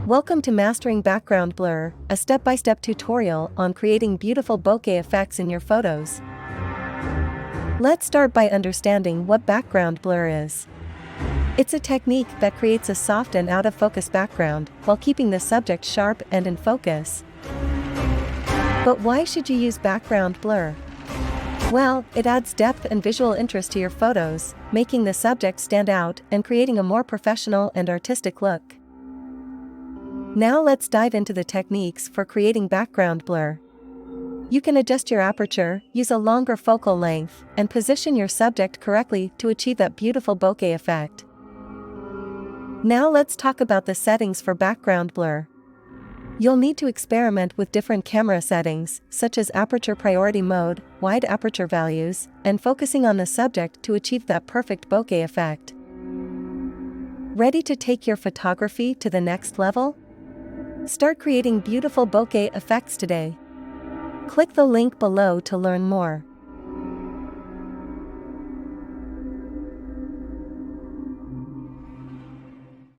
Welcome to Mastering Background Blur, a step-by-step tutorial on creating beautiful bokeh effects in your photos. Let's start by understanding what background blur is. It's a technique that creates a soft and out-of-focus background while keeping the subject sharp and in focus. But why should you use background blur? Well, it adds depth and visual interest to your photos, making the subject stand out and creating a more professional and artistic look. Now let's dive into the techniques for creating background blur. You can adjust your aperture, use a longer focal length, and position your subject correctly to achieve that beautiful bokeh effect. Now let's talk about the settings for background blur. You'll need to experiment with different camera settings, such as aperture priority mode, wide aperture values, and focusing on the subject to achieve that perfect bokeh effect. Ready to take your photography to the next level? Start creating beautiful bokeh effects today. Click the link below to learn more.